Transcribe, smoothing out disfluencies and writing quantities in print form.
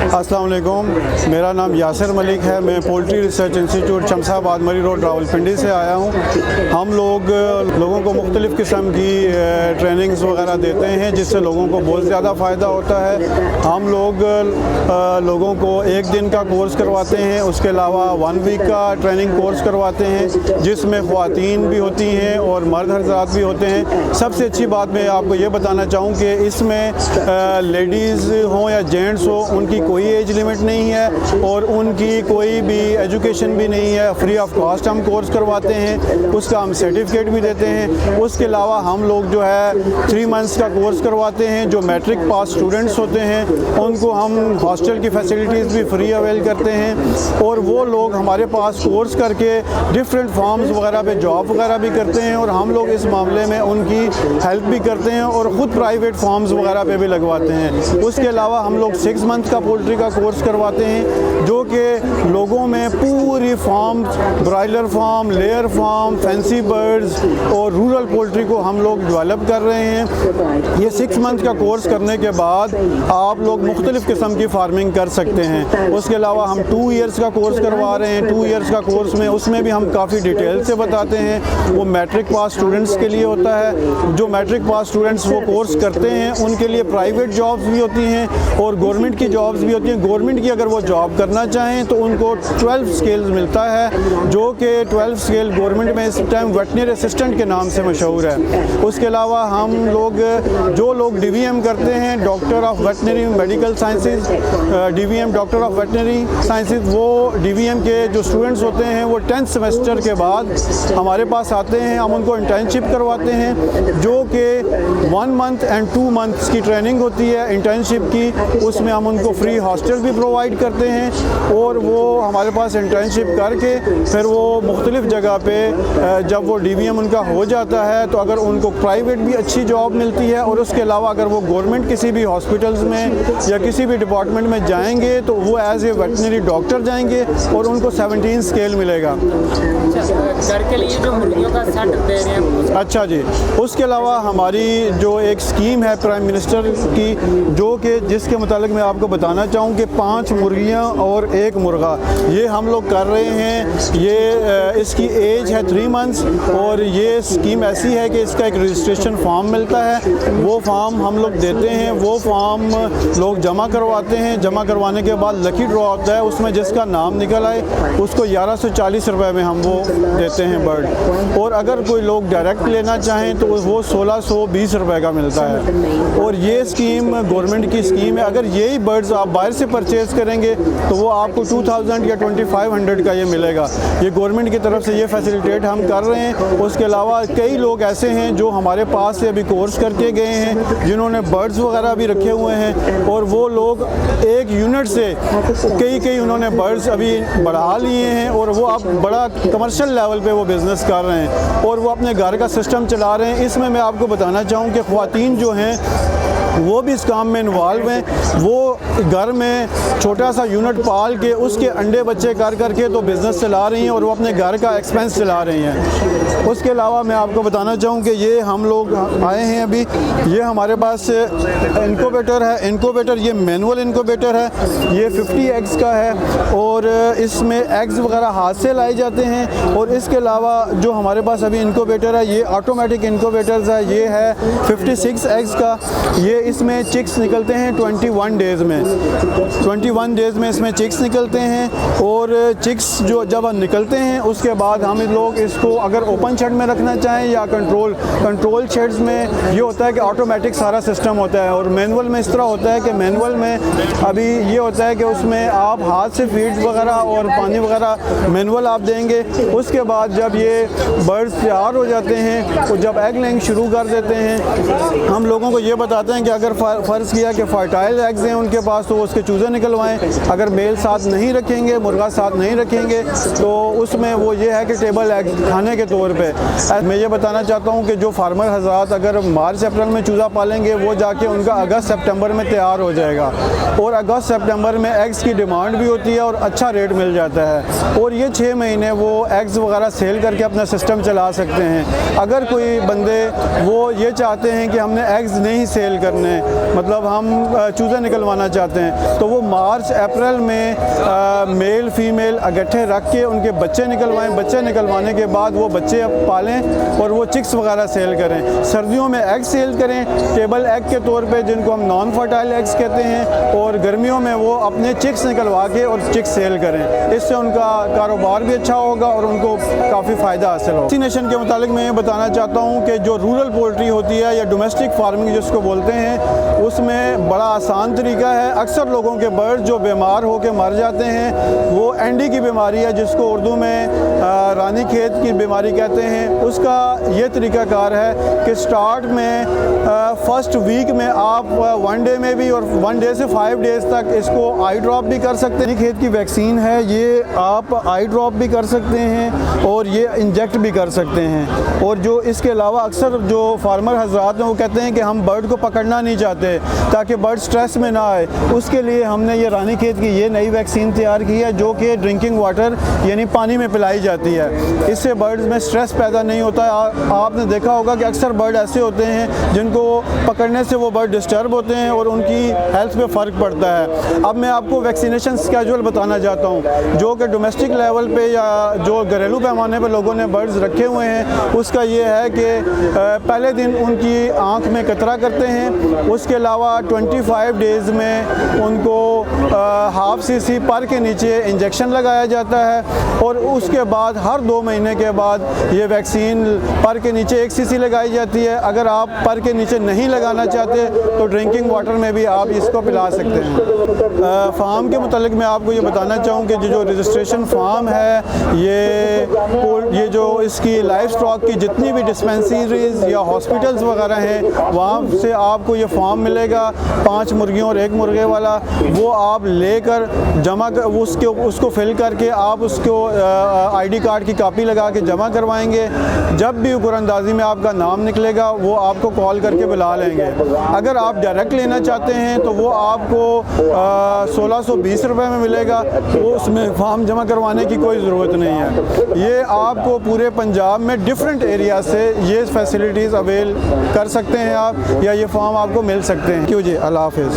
अस्सलाम वालेकुम, मेरा नाम यासिर मलिक है। मैं पोल्ट्री रिसर्च इंस्टीट्यूट शमशाबाद मरी रोड रावलपिंडी से आया हूँ। हम लोगों को मुख्तलिफ़ किस्म की ट्रेनिंग्स वगैरह देते हैं जिससे लोगों को बहुत ज़्यादा फ़ायदा होता है। हम लोगों को एक दिन का कोर्स करवाते हैं, उसके अलावा 1 वीक का ट्रेनिंग कोर्स करवाते हैं जिसमें ख़वातीन भी होती हैं और मर्द हज़रात भी होते हैं। सबसे अच्छी बात मैं आपको ये बताना चाहूँ कि इसमें लेडीज़ हों या जेंट्स हो, उनकी कोई एज लिमिट नहीं है और उनकी कोई भी एजुकेशन भी नहीं है। फ्री ऑफ कॉस्ट हम कोर्स करवाते हैं, उसका हम सर्टिफिकेट भी देते हैं। उसके अलावा हम लोग जो है 3 मंथ्स का कोर्स करवाते हैं। जो मैट्रिक पास स्टूडेंट्स होते हैं उनको हम हॉस्टल की फैसिलिटीज़ भी फ्री अवेल करते हैं और वो लोग हमारे पास कोर्स करके डिफरेंट फॉर्म्स वगैरह पे जॉब वगैरह भी करते हैं और हम लोग इस मामले में उनकी हेल्प भी करते हैं और ख़ुद प्राइवेट फॉर्म्स वगैरह पे भी लगवाते हैं। उसके अलावा हम लोग 6 मंथ का पोल्ट्री का कोर्स करवाते हैं जो कि लोगों में पूरी farms, broiler farm, layer farm, fancy birds और रूरल पोल्ट्री को हम लोग डेवलप कर रहे हैं। ये 6 मंथ का कोर्स करने के बाद आप लोग मुख्तलिफ़ किस्म की फार्मिंग कर सकते हैं। उसके अलावा हम 2 ईयर्स का कोर्स करवा रहे हैं। 2 ईयर्स का कोर्स में उसमें भी हम काफ़ी डिटेल से बताते हैं। वो मैट्रिक पास स्टूडेंट्स के लिए होता है। जो मैट्रिक पास स्टूडेंट्स वो कोर्स करते हैं उनके लिए प्राइवेट जॉब्स भी होती हैं और गवर्नमेंट की जॉब्स भी होती हैं। गवर्नमेंट की अगर वो जॉब करना चाहें तो उनको 12 स्केल्स मिलता है जो कि 12 स्केल गवर्नमेंट में इस टाइम वेटनरी असिस्टेंट के नाम से मशहूर है। उसके अलावा हम लोग जो लोग DVM करते हैं, doctor of veterinary medical sciences, DVM doctor of veterinary sciences, वो DVM के जो स्टूडेंट्स होते हैं वो 10th सेमेस्टर के बाद हमारे पास आते हैं। हम उनको इंटर्नशिप करवाते हैं जो कि 1 मंथ एंड 2 मंथ्स की ट्रेनिंग होती है इंटर्नशिप की। उसमें हम उनको फ्री हॉस्टल भी प्रोवाइड करते हैं और वो हमारे पास इंटर्नशिप करके फिर वो मुख्तलिफ़ जगह पे जब वो DVM उनका हो जाता है तो अगर उनको प्राइवेट भी अच्छी जॉब मिलती है और उसके अलावा अगर वो गवर्नमेंट किसी भी हॉस्पिटल्स में या किसी भी डिपार्टमेंट में जाएंगे तो वो एज ए वेटनरी डॉक्टर जाएंगे और उनको 17 स्केल मिलेगा। घर के लिए जो मुर्गियों का सेट दे रहे हैं। अच्छा जी, उसके अलावा हमारी जो एक स्कीम है प्राइम मिनिस्टर की जो कि जिसके मुतालिक मैं आपको बताना चाहूँ कि 5 मुर्गियाँ और 1 मुर्गा ये हम लोग कर रहे हैं। ये इसकी एज है 3 मंथ्स और ये स्कीम ऐसी है कि इसका एक रजिस्ट्रेशन फॉर्म मिलता है। वो फॉर्म हम लोग देते हैं, वो फॉर्म लोग जमा करवाते हैं। जमा करवाने के बाद लकी ड्रॉ होता है, उसमें जिसका नाम निकल आए उसको 1140 रुपये में हम वो देते हैं बर्ड। और अगर कोई लोग डायरेक्ट लेना चाहें तो वो 1620 रुपये का मिलता है। और ये स्कीम गवर्नमेंट की स्कीम है। अगर यही बर्ड्स आप बाहर से परचेज़ करेंगे तो वो आपको 2000 या 2500 का ये मिलेगा। ये गवर्नमेंट की तरफ से ये फैसिलिटेट हम कर रहे हैं। उसके अलावा कई लोग ऐसे हैं जो हमारे पास से अभी कोर्स करके गए हैं जिन्होंने बर्ड्स वगैरह भी रखे हुए हैं और वो लोग एक यूनिट से कई उन्होंने बर्ड्स अभी बढ़ा लिए हैं और वो अब बड़ा कमर्शियल लेवल पे वो बिज़नेस कर रहे हैं और वो अपने घर का सिस्टम चला रहे हैं। इसमें मैं आपको बताना चाहूँ कि ख़वातीन जो हैं वो भी इस काम में इन्वॉल्व हैं। वो घर में छोटा सा यूनिट पाल के उसके अंडे बच्चे कर करके तो बिज़नेस चला रही हैं और वो अपने घर का एक्सपेंस चला रही हैं। उसके अलावा मैं आपको बताना चाहूँ कि ये हम लोग आए हैं अभी, ये हमारे पास इनक्यूबेटर है। इनक्यूबेटर ये मैनुअल इनक्यूबेटर है, ये 50 एग्स का है और इसमें एग्स वगैरह हाथ से लाए जाते हैं। और इसके अलावा जो हमारे पास अभी इनक्यूबेटर है ये ऑटोमेटिक इनक्यूबेटर्स है। ये है 56 एग्स का। ये इसमें चिक्स निकलते हैं 21 डेज़ में। 21 डेज़ में इसमें चिक्स निकलते हैं और चिक्स जो जब निकलते हैं उसके बाद हम लोग इसको अगर ओपन शेड में रखना चाहें या कंट्रोल शेड्स में ये होता है कि ऑटोमेटिक सारा सिस्टम होता है। और मैनुअल में इस तरह होता है कि मैनुअल में अभी ये होता है कि उसमें आप हाथ से फीड्स वगैरह और पानी वगैरह मैनुअल आप देंगे। उसके बाद जब ये बर्ड्स तैयार हो जाते हैं तो जब एग लेइंग शुरू कर देते हैं हम लोगों को ये बताते हैं कि अगर फ़र्ज़ किया कि फर्टाइल एग्स हैं उनके पास तो उसके चूज़े निकलवाएं। अगर मेल साथ नहीं रखेंगे, मुर्गा साथ नहीं रखेंगे तो उसमें वो ये है कि टेबल एग खाने के तौर पे। मैं ये बताना चाहता हूँ कि जो फार्मर हज़रात अगर मार्च अप्रैल में चूज़ा पालेंगे वो जाके उनका अगस्त सितंबर में तैयार हो जाएगा और अगस्त सितंबर में एग्स की डिमांड भी होती है और अच्छा रेट मिल जाता है और ये 6 महीने वो एग्स वगैरह सेल करके अपना सिस्टम चला सकते हैं। अगर कोई बंदे वो ये चाहते हैं कि हमने एग्स नहीं सेल करने लें, मतलब हम चूज़े निकलवाना चाहते हैं, तो वो मार्च अप्रैल में मेल फीमेल इकट्ठे रख के उनके बच्चे निकलवाएं। बच्चे निकलवाने के बाद वो बच्चे अब पालें और वो चिक्स वगैरह सेल करें। सर्दियों में एग सेल करें, टेबल एग के तौर पे, जिनको हम नॉन फर्टाइल एग्स कहते हैं, और गर्मियों में वो अपने चिक्स निकलवा के और चिक्स सेल करें। इससे उनका कारोबार भी अच्छा होगा और उनको काफ़ी फ़ायदा हासिल होगा। वैक्सीनेशन के मुतालिक मैं ये बताना चाहता हूँ कि जो रूरल पोल्ट्री होती है या डोमेस्टिक फार्मिंग जिसको बोलते हैं, उसमें बड़ा आसान तरीका है। अक्सर लोगों के बर्ड जो बीमार होकर मर जाते हैं, वो एंडी की बीमारी है, जिसको उर्दू में रानी खेत की बीमारी कहते हैं। उसका ये तरीकाकार है कि स्टार्ट में फर्स्ट वीक में आप 1 डे में भी और 1 डे से 5 डेज़ तक इसको आई ड्रॉप भी कर सकते हैं। रानी खेत की वैक्सीन है, ये आप आई ड्रॉप भी कर सकते हैं और ये इंजेक्ट भी कर सकते हैं। और जो इसके अलावा अक्सर जो फार्मर हजरात हैं वो कहते हैं कि हम बर्ड को पकड़ना नहीं चाहते ताकि बर्ड स्ट्रेस में ना आए, उसके लिए हमने ये रानी खेत की ये नई वैक्सीन तैयार की है, जो कि ड्रिंकिंग वाटर यानी पानी में पिलाई जाती है। इससे बर्ड्स में स्ट्रेस पैदा नहीं होता है। आपने देखा होगा कि अक्सर बर्ड ऐसे होते हैं जिनको पकड़ने से वो बर्ड डिस्टर्ब होते हैं और उनकी हेल्थ पे फ़र्क पड़ता है। अब मैं आपको वैक्सीनेशन स्केड्यूल बताना चाहता हूँ, जो कि डोमेस्टिक लेवल पे या जो घरेलू पैमाने पे लोगों ने बर्ड्स रखे हुए हैं। उसका ये है कि पहले दिन उनकी आँख में कतरा करते हैं, उसके अलावा 25 डेज़ में उनको हाफ cc पर के नीचे इंजेक्शन लगाया जाता है, और उसके बाद हर 2 महीने के बाद ये वैक्सीन पर के नीचे 1 cc लगाई जाती है। अगर आप पर के नीचे नहीं लगाना चाहते तो ड्रिंकिंग वाटर में भी आप इसको पिला सकते हैं। फार्म के मुतालिक मैं आपको ये बताना चाहूँ कि जो रजिस्ट्रेशन फार्म है, ये जो इसकी लाइफ स्टॉक की जितनी भी डिस्पेंसरीज या हॉस्पिटल्स वगैरह हैं, वहाँ से आपको ये फॉर्म मिलेगा 5 मुर्गियों और 1 मुर्गे वाला। वो आप लेकर जमा कर उसको फिल करके आप उसको आईडी कार्ड की कॉपी लगा के जमा करवाएंगे। जब भी कुरानंदाजी में आपका नाम निकलेगा वो आपको कॉल करके बुला लेंगे। अगर आप डायरेक्ट लेना चाहते हैं तो वो आपको 1620 रुपये में मिलेगा, वो उसमें फॉर्म जमा करवाने की कोई ज़रूरत नहीं है। ये आपको पूरे पंजाब में डिफरेंट एरिया से ये फैसिलिटीज़ अवेल कर सकते हैं आप, या ये फॉर्म आपको मिल सकते हैं। क्यों जी, अल्लाह हाफ़िज़।